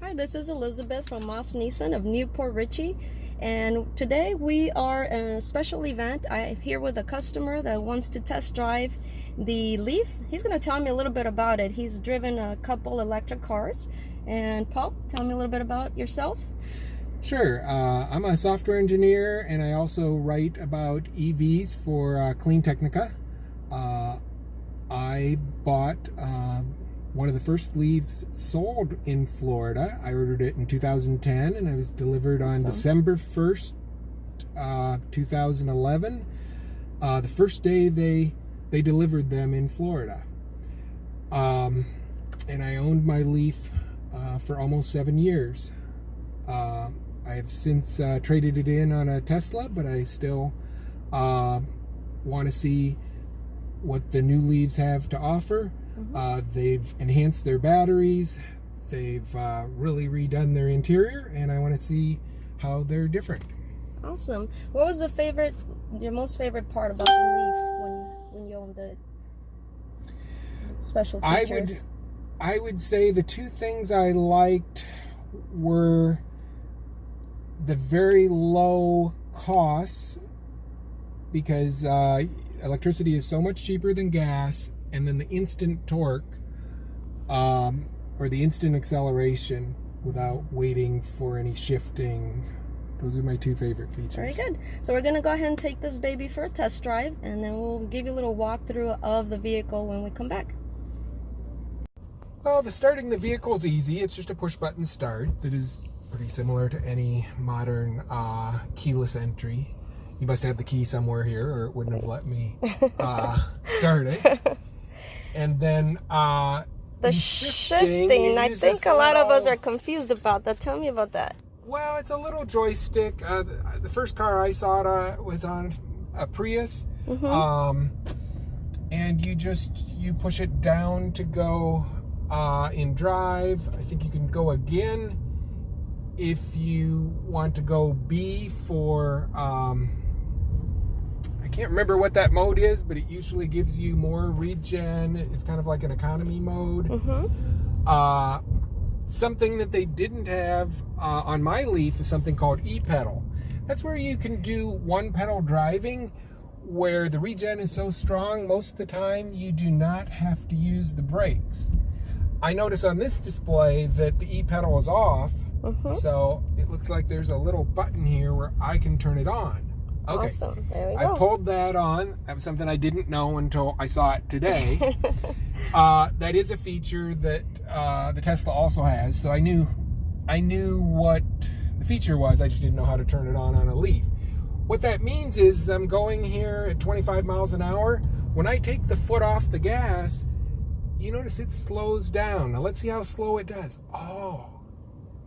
Hi, this is Elizabeth from Moss Nissan of Newport Richey, and today we are in a special event. I'm here with a customer that wants to test drive the Leaf. He's going to tell me a little bit about it. He's driven a couple electric cars. And Paul, tell me a little bit about yourself. Sure. I'm a software engineer, and I also write about EVs for Clean Technica. I bought one of the first Leafs sold in Florida. I ordered it in 2010, and it was delivered on December 1st, 2011. The first day they delivered them in Florida. And I owned my Leaf for almost 7 years. I have since traded it in on a Tesla, but I still want to see what the new Leaves have to offer. They've enhanced their batteries. They've really redone their interior, and I want to see how they're different. Awesome. What was your most favorite part about the Leaf when you owned it? Special features? I would say the two things I liked were the very low costs, because electricity is so much cheaper than gas, and then the instant torque or the instant acceleration without waiting for any shifting. Those are my two favorite features. Very good. So we're going to go ahead and take this baby for a test drive, and then we'll give you a little walkthrough of the vehicle when we come back. Well, starting the vehicle is easy. It's just a push-button start that is pretty similar to any modern keyless entry. You must have the key somewhere here, or it wouldn't have let me start it. And then the shifting, I think a lot of us are confused about that. Tell me about that. Well, it's a little joystick. The first car I saw was on a Prius. And you push it down to go in drive. I think you can go again if you want to go B for I can't remember what that mode is, but it usually gives you more regen. It's kind of like an economy mode. Something that they didn't have on my Leaf is something called E-pedal. That's where you can do one pedal driving, where the regen is so strong most of the time you do not have to use the brakes. I notice on this display that the E-pedal is off, so it looks like there's a little button here where I can turn it on. Okay. Awesome. There we go. I pulled that on. That was something I didn't know until I saw it today. That is a feature that the Tesla also has, so I knew what the feature was. I just didn't know how to turn it on a Leaf. What that means is I'm going here at 25 miles an hour. When I take the foot off the gas, you notice it slows down. Now let's see how slow it does. Oh,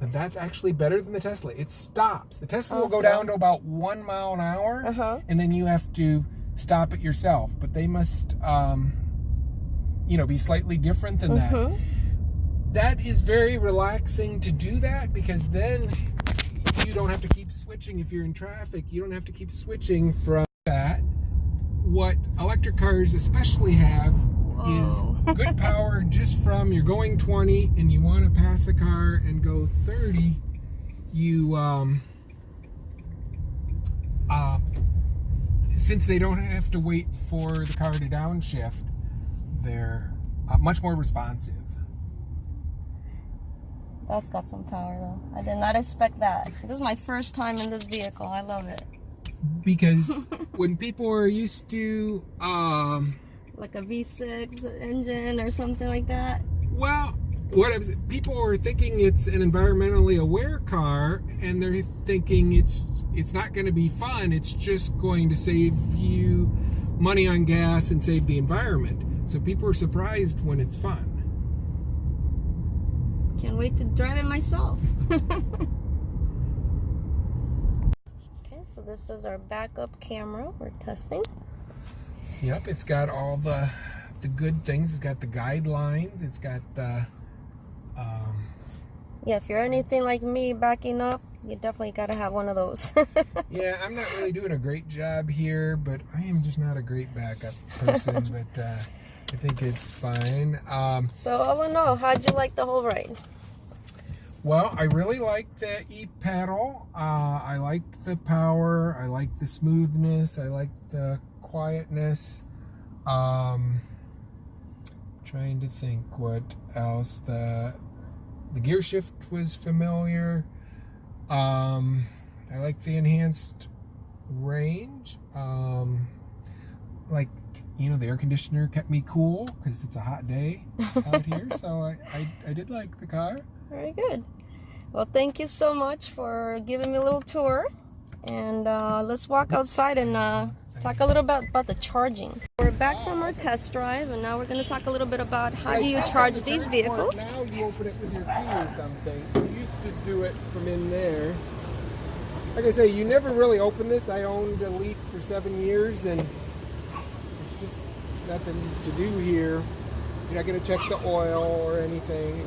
that's actually better than the Tesla. It stops. The Tesla will go down to about 1 mile an hour, and then you have to stop it yourself. But they must, be slightly different than that. That is very relaxing to do that, because then you don't have to keep switching if you're in traffic. You don't have to keep switching from that. What electric cars especially have is good power just from you're going 20 and you want to pass a car and go 30. You since they don't have to wait for the car to downshift, they're much more responsive. That's got some power though. I did not expect that. This is my first time in this vehicle. I love it. Because when people are used to like a V6 engine or something like that? Well, people are thinking it's an environmentally aware car, and they're thinking it's not going to be fun. It's just going to save you money on gas and save the environment. So people are surprised when it's fun. Can't wait to drive it myself. Okay, so this is our backup camera we're testing. Yep, it's got all the good things. It's got the guidelines. It's got the... Yeah, if you're anything like me backing up, you definitely got to have one of those. Yeah, I'm not really doing a great job here, but I am just not a great backup person. But I think it's fine. So all in all, how'd you like the whole ride? Well, I really like the e-pedal. I like the power. I like the smoothness. I like the quietness. Trying to think what else. The gear shift was familiar. I like the enhanced range. Like, the air conditioner kept me cool because it's a hot day out here. So I did like the car. Very good. Well, thank you so much for giving me a little tour. And let's walk outside and talk a little bit about the charging. We're back from our test drive, and now we're going to talk a little bit about how do you charge these vehicles. Now you open it with your key or something. You used to do it from in there. Like I say, you never really open this. I owned a Leaf for 7 years, and it's just nothing to do here. You're not going to check the oil or anything.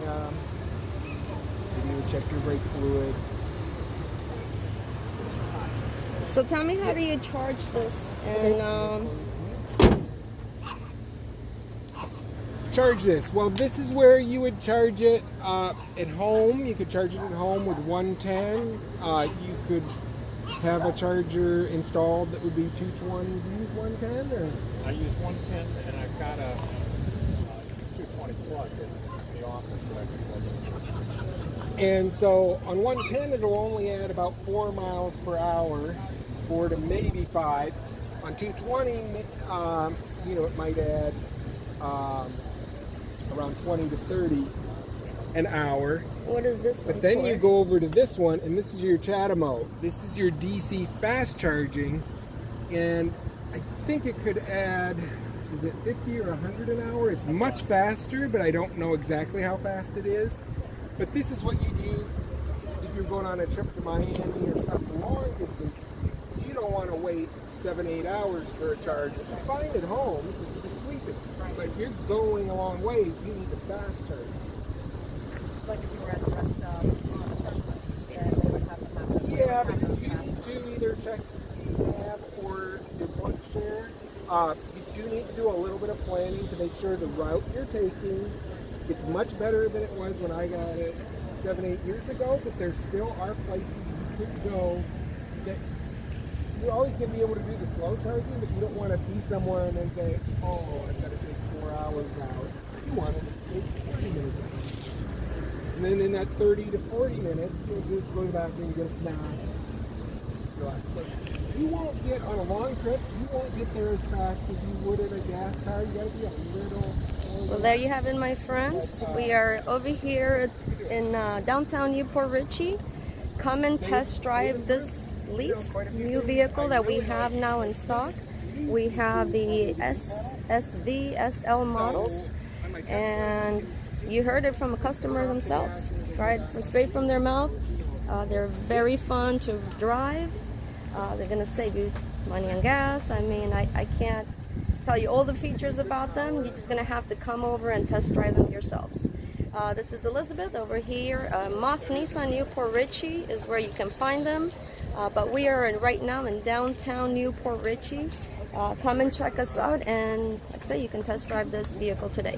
Maybe you would check your brake fluid. So tell me, how do you charge this? And charge this. Well, this is where you would charge it at home. You could charge it at home with 110. You could have a charger installed that would be 220. Do you use 110 or? I use 110, and I've got a 220 plug in the office that I can plug in. And so on 110, it'll only add about 4 miles per hour, 4 to maybe 5. On 220, it might add around 20 to 30 an hour. what is this one But then for? you go over to this one, and this is your chatter mode. This is your DC fast charging, and I think it could add, is it 50 or 100 an hour? It's much faster, but I don't know exactly how fast it is. But this is what you'd use if you're going on a trip to Miami or something long distance. You don't want to wait 7-8 hours for a charge, which is fine at home because you're just sleeping. But if you're going a long ways, you need a fast charge. Like if you were at the rest stop on a certain they would have to have Yeah, but you need to either check the app or the point share. You do need to do a little bit of planning to make sure the route you're taking, it's much better than it was when I got it 7-8 years ago, but there still are places you could go that you're always going to be able to do the slow charging, but you don't want to be somewhere and then say, oh, I've got to take 4 hours out. You want to take 40 minutes out. And then in that 30 to 40 minutes, you'll just go back and get a snack. Relax. So you won't get, on a long trip, you won't get there as fast as you would in a gas car. You got to be a little. Well, there you have it, my friends. We are over here in downtown Newport Richey. Come and test drive this Leaf, new vehicle that we have now in stock. We have the SV, SL models, and you heard it from a customer themselves, right? Straight from their mouth. They're very fun to drive. They're going to save you money on gas. I mean, I can't tell you all the features about them. You're just going to have to come over and test drive them yourselves. This is Elizabeth over here. Moss Nissan Newport Richey is where you can find them. But we are right now in downtown Newport Richey. Come and check us out, and like I say, you can test drive this vehicle today.